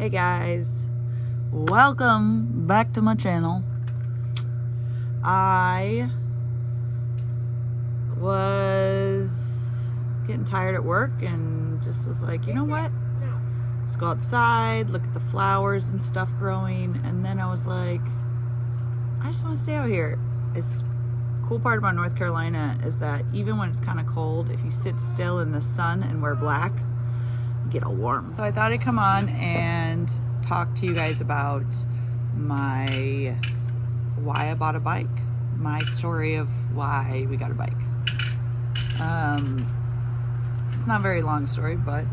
Hey guys, welcome back to my channel. I was getting tired at work and just was like, you know what? Let's go outside, look at the flowers and stuff growing. And then I was like, I just want to stay out here. It's cool part about North Carolina is that even when it's kind of cold, if you sit still in the sun and wear black, you get all warm. So I thought I'd come on and talk to you guys about why I bought a bike, my story of why we got a bike. It's not a very long story, but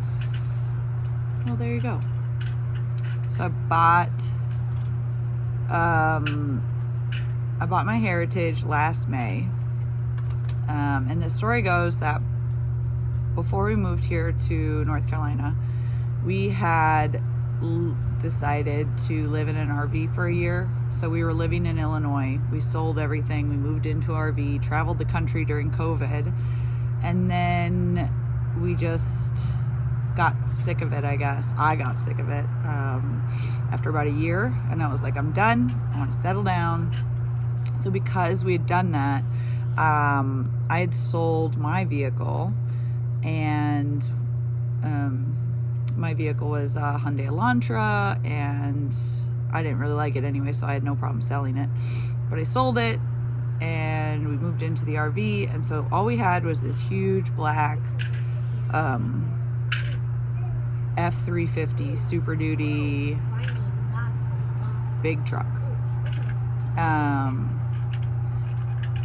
well, there you go. So I bought my Heritage last May, and the story goes that before we moved here to North Carolina, we had decided to live in an RV for a year. So we were living in Illinois. We sold everything. We moved into RV, traveled the country during COVID, and then we just got sick of it, I guess. I got sick of it after about a year, and I was like, I'm done. I want to settle down. So because we had done that, I had sold my vehicle, and my vehicle was a Hyundai Elantra, and I didn't really like it anyway, so I had no problem selling it. But I sold it, and we moved into the RV, and so all we had was this huge black F-350 Super Duty big truck.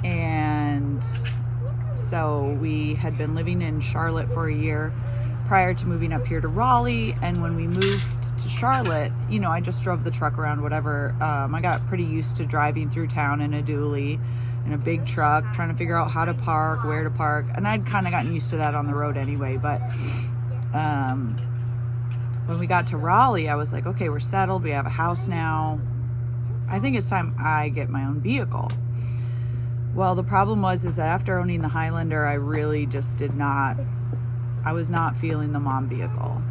And so we had been living in Charlotte for a year prior to moving up here to Raleigh. And when we moved to Charlotte, you know, I just drove the truck around, whatever. I got pretty used to driving through town in a dually, in a big truck, trying to figure out how to park, where to park. And I'd kind of gotten used to that on the road anyway. But when we got to Raleigh, I was like, okay, we're settled. We have a house now. I think it's time I get my own vehicle. Well, the problem was that after owning the Highlander, I really just I was not feeling the mom vehicle.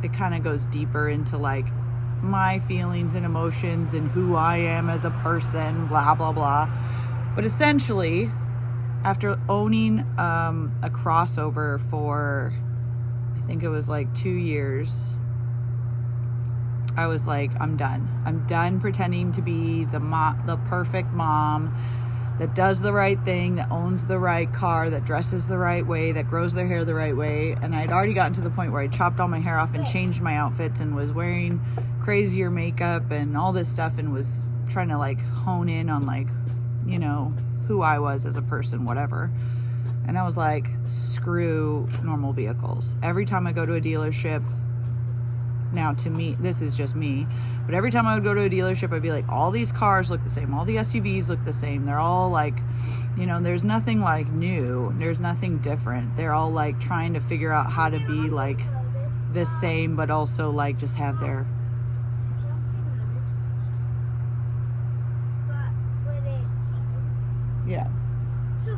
It kind of goes deeper into like my feelings and emotions and who I am as a person, blah, blah, blah. But essentially, after owning a crossover for, I think it was like 2 years, I was like, I'm done. I'm done pretending to be the perfect mom that does the right thing, that owns the right car, that dresses the right way, that grows their hair the right way. And I'd already gotten to the point where I chopped all my hair off and changed my outfits and was wearing crazier makeup and all this stuff, and was trying to like hone in on like, you know, who I was as a person, whatever. And I was like, screw normal vehicles. Every time I go to a dealership, now to me, this is just me, but every time I would go to a dealership, I'd be like, all these cars look the same, all the SUVs look the same, they're all like, you know, there's nothing like new, there's nothing different. They're all like trying to figure out how to be like the same, but also like just have their yeah. So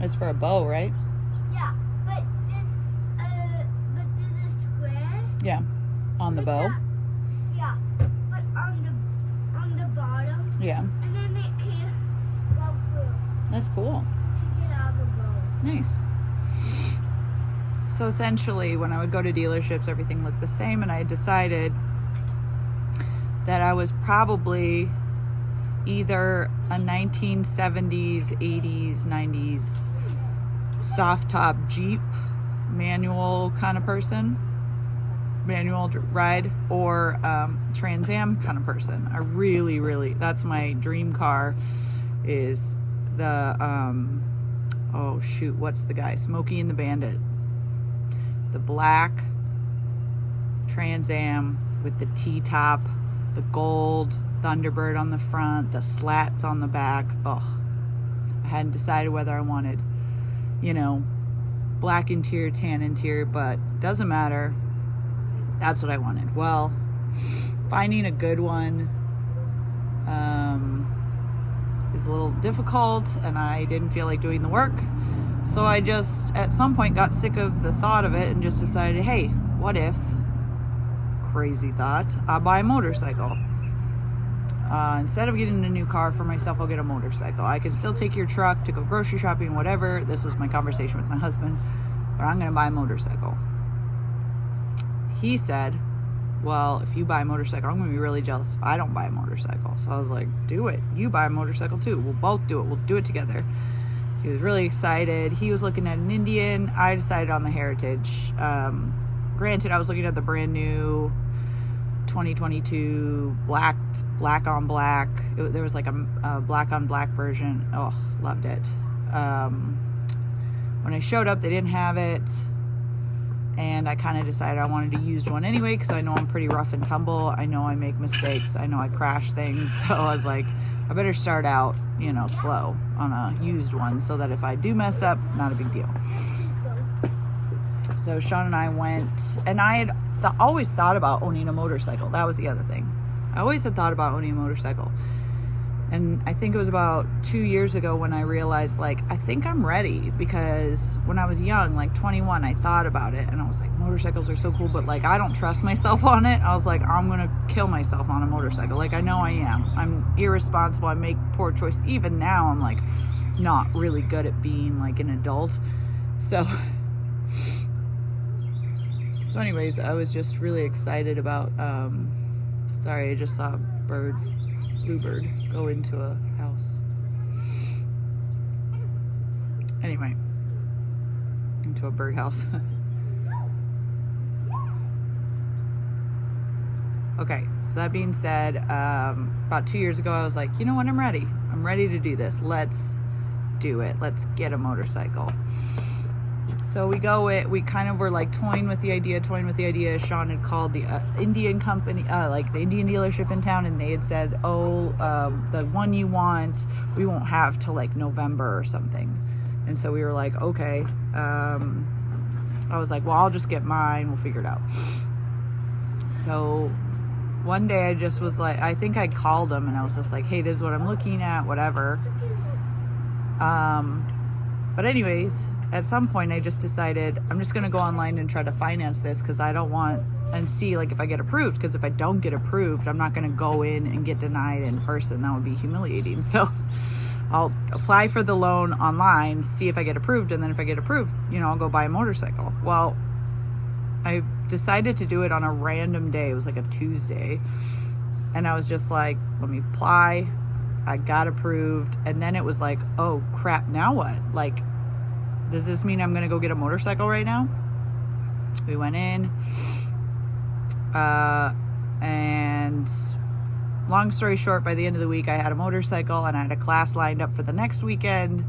It's for a bow, right? yeah, but this is square. Yeah, on the bow. Yeah, but on the bottom. Yeah, And then it can go through that's cool. to get out of the bow. Nice. So essentially, when I would go to dealerships, everything looked the same, and I decided that I was probably either a 1970s, 80s, 90s soft top Jeep manual kind of person, manual ride, or Trans Am kind of person. I really, that's my dream car, is the oh shoot, what's the guy? Smokey and the Bandit. The black Trans Am with the T-top, the gold Thunderbird on the front, the slats on the back. Oh, I hadn't decided whether I wanted, you know, black interior, tan interior, but doesn't matter. That's what I wanted. Well, finding a good one is a little difficult, and I didn't feel like doing the work. So I just, at some point, got sick of the thought of it and just decided, hey, what if, crazy thought, I buy a motorcycle. Instead of getting a new car for myself, I'll get a motorcycle. I can still take your truck to go grocery shopping, whatever. This was my conversation with my husband, but I'm going to buy a motorcycle. He said, well, if you buy a motorcycle, I'm going to be really jealous if I don't buy a motorcycle. So I was like, do it. You buy a motorcycle too. We'll both do it. We'll do it together. He was really excited. He was looking at an Indian. I decided on the Heritage. Granted, I was looking at the brand new 2022 black on black. There was like a black on black version. Oh, loved it. When I showed up, they didn't have it, and I kind of decided I wanted a used one anyway, because I know I'm pretty rough and tumble. I know I make mistakes. I know I crash things. So I was like, I better start out, slow on a used one, so that if I do mess up, not a big deal. So Sean and I went, and I had always thought about owning a motorcycle. That was the other thing. I always had thought about owning a motorcycle. And I think it was about 2 years ago when I realized, I think I'm ready, because when I was young, 21, I thought about it and I was like, motorcycles are so cool, but I don't trust myself on it. I was like, I'm going to kill myself on a motorcycle. I know I am. I'm irresponsible. I make poor choices. Even now, I'm not really good at being an adult. So anyways, I was just really excited about, sorry, I just saw a bluebird go into a house. Anyway, into a birdhouse. Okay, so that being said, about 2 years ago, I was like, you know what, I'm ready. I'm ready to do this. Let's do it. Let's get a motorcycle. So we kind of were toying with the idea. Sean had called the Indian company, the Indian dealership in town, and they had said, the one you want, we won't have till November or something. And so we were like, okay. I was like, well, I'll just get mine. We'll figure it out. So one day I just was I think I called them and I was just like, hey, this is what I'm looking at, whatever. But anyways, at some point I just decided I'm just going to go online and try to finance this, because I don't want, and see if I get approved, because if I don't get approved, I'm not going to go in and get denied in person. That would be humiliating. So I'll apply for the loan online, see if I get approved, and then if I get approved, I'll go buy a motorcycle. Well, I decided to do it on a random day. It was a Tuesday, and I was just like, let me apply. I got approved, and then it was oh crap, now what? Does this mean I'm going to go get a motorcycle right now? We went in, and long story short, by the end of the week, I had a motorcycle and I had a class lined up for the next weekend,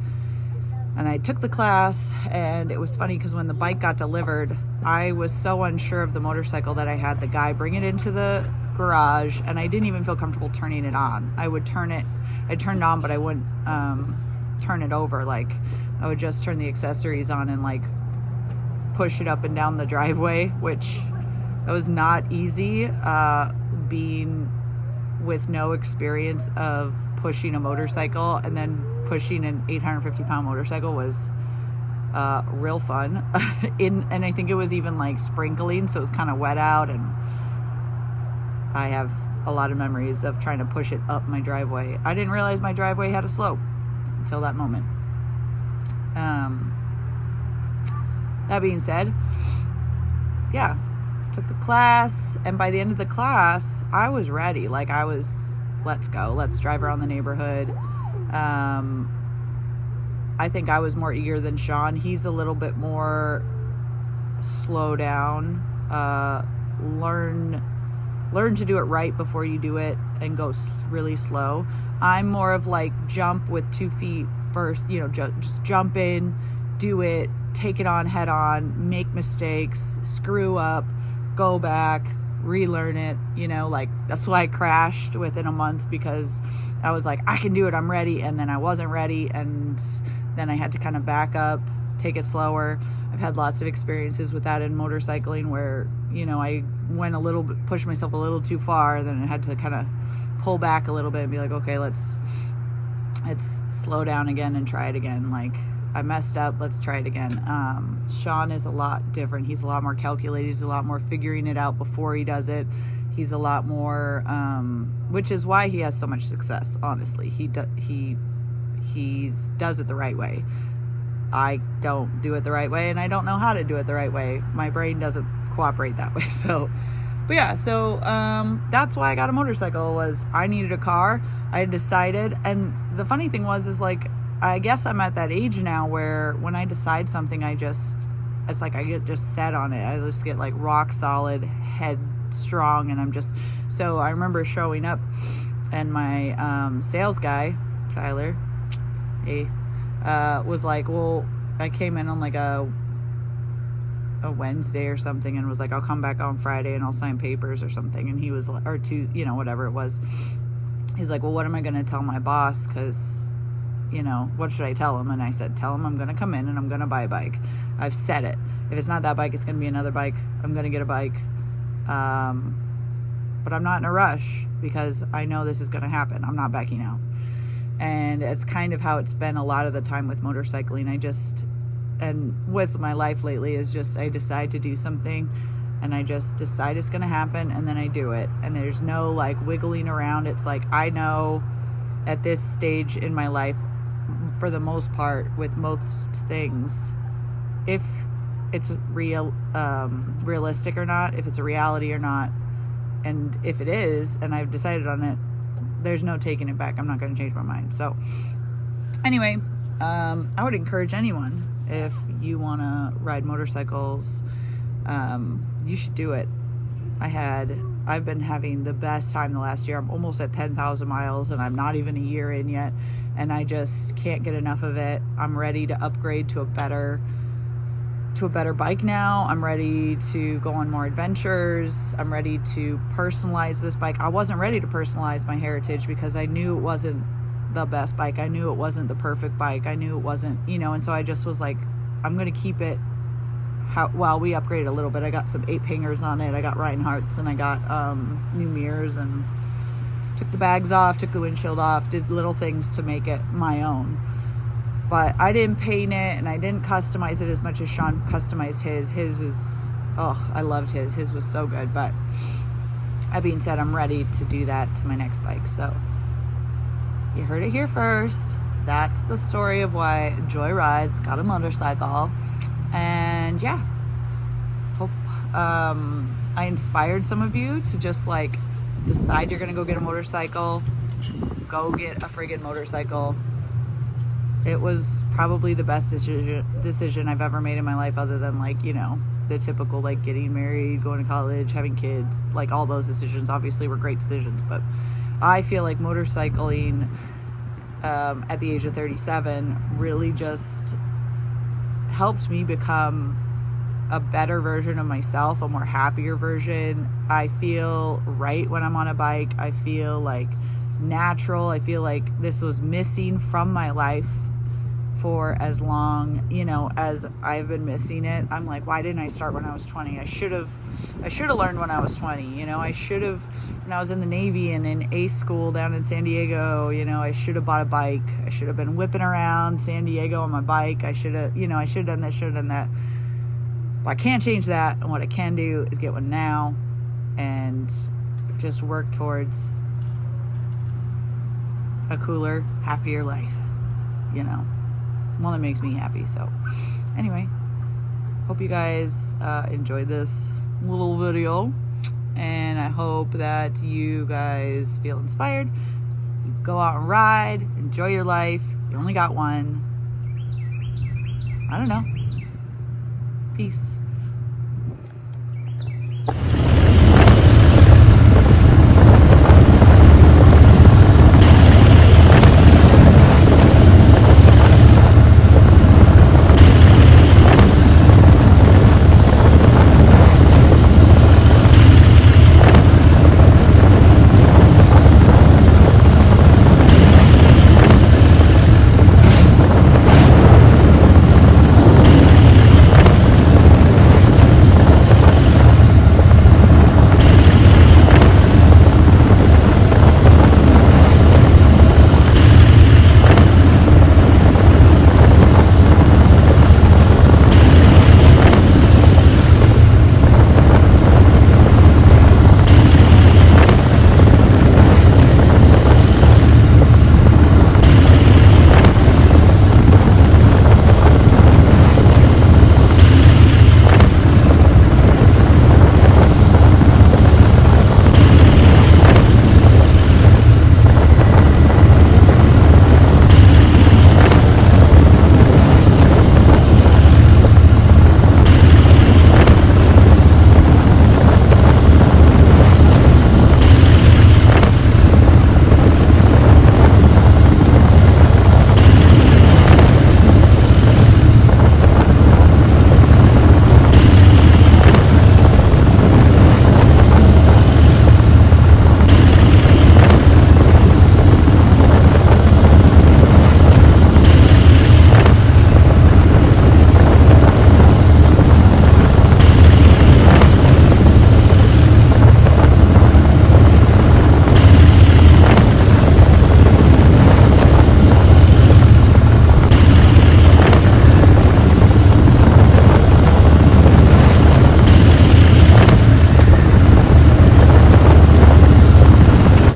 and I took the class. And it was funny because when the bike got delivered, I was so unsure of the motorcycle that I had the guy bring it into the garage, and I didn't even feel comfortable turning it on. I turned it on, but I wouldn't turn it over. I would just turn the accessories on and push it up and down the driveway, which that was not easy. Being with no experience of pushing a motorcycle, and then pushing an 850-pound motorcycle was real fun. And I think it was even sprinkling, so it was kind of wet out, and I have a lot of memories of trying to push it up my driveway. I didn't realize my driveway had a slope until that moment. That being said, yeah, took the class, and by the end of the class, I was ready. Let's go, let's drive around the neighborhood. I think I was more eager than Sean. He's a little bit more slow down, learn to do it right before you do it, and go really slow. I'm more of jump with 2 feet first, just jump in, do it, take it on head on, make mistakes, screw up, go back, relearn it. That's why I crashed within a month, because I was I can do it, I'm ready, and then I wasn't ready, and then I had to kind of back up, take it slower. I've had lots of experiences with that in motorcycling where I went pushed myself a little too far, then I had to kind of pull back a little bit and be okay, let's slow down again and try it again. I messed up, let's try it again. Sean is a lot different. He's a lot more calculated. He's a lot more figuring it out before he does it. He's a lot more, which is why he has so much success, honestly. He does it the right way. I don't do it the right way, and I don't know how to do it the right way. My brain doesn't cooperate that way. So, but yeah, so that's why I got a motorcycle. Was I needed a car. I had decided, and the funny thing was like, I guess I'm at that age now where when I decide something, it's like I get just set on it. I just get like rock solid, headstrong, and so I remember showing up, and my sales guy, Tyler, was like, well, I came in on like a Wednesday or something, and was like, I'll come back on Friday and I'll sign papers or something. And he was like, or two, whatever it was. He's like, well, what am I going to tell my boss? Because, what should I tell him? And I said, tell him I'm going to come in and I'm going to buy a bike. I've said it. If it's not that bike, it's going to be another bike. I'm going to get a bike. But I'm not in a rush because I know this is going to happen. I'm not backing out. And it's kind of how it's been a lot of the time with motorcycling. And with my life lately is just, I decide to do something and I just decide it's going to happen, and then I do it. And there's no like wiggling around. It's like, I know at this stage in my life, for the most part, with most things, if it's realistic or not, if it's a reality or not. And if it is, and I've decided on it, there's no taking it back. I'm not going to change my mind. So anyway, I would encourage anyone, if you want to ride motorcycles, you should do it. I've been having the best time the last year. I'm almost at 10,000 miles and I'm not even a year in yet. And I just can't get enough of it. I'm ready to upgrade to a better bike now. I'm ready to go on more adventures. I'm ready to personalize this bike. I wasn't ready to personalize my Heritage because I knew it wasn't the best bike. I knew it wasn't the perfect bike. I knew it wasn't, and so I just was like, I'm going to keep it we upgraded a little bit. I got some 8 hangers on it. I got Reinhardt's, and I got new mirrors, and took the bags off, took the windshield off, did little things to make it my own. But I didn't paint it, and I didn't customize it as much as Sean customized his. His is, I loved his. His was so good. But that being said, I'm ready to do that to my next bike. So you heard it here first. That's the story of why Joy Rides got a motorcycle. And yeah, hope I inspired some of you to just like decide you're gonna go get a motorcycle. Go get a friggin' motorcycle. It was probably the best decision I've ever made in my life, other than like, the typical like getting married, going to college, having kids. Like all those decisions obviously were great decisions, but I feel like motorcycling at the age of 37 really just helped me become a better version of myself, a more happier version. I feel right when I'm on a bike. I feel like natural. I feel like this was missing from my life for as long, as I've been missing it. I'm like, why didn't I start when I was 20? I should have learned when I was 20. I should have, when I was in the Navy and in ACE school down in San Diego, I should have bought a bike. I should have been whipping around San Diego on my bike. I should have, I should have done this, should have done that. But I can't change that. And what I can do is get one now and just work towards a cooler, happier life, one that makes me happy. So anyway, hope you guys enjoyed this little video, and I hope that you guys feel inspired. You go out and ride, enjoy your life. You only got one. I don't know. Peace.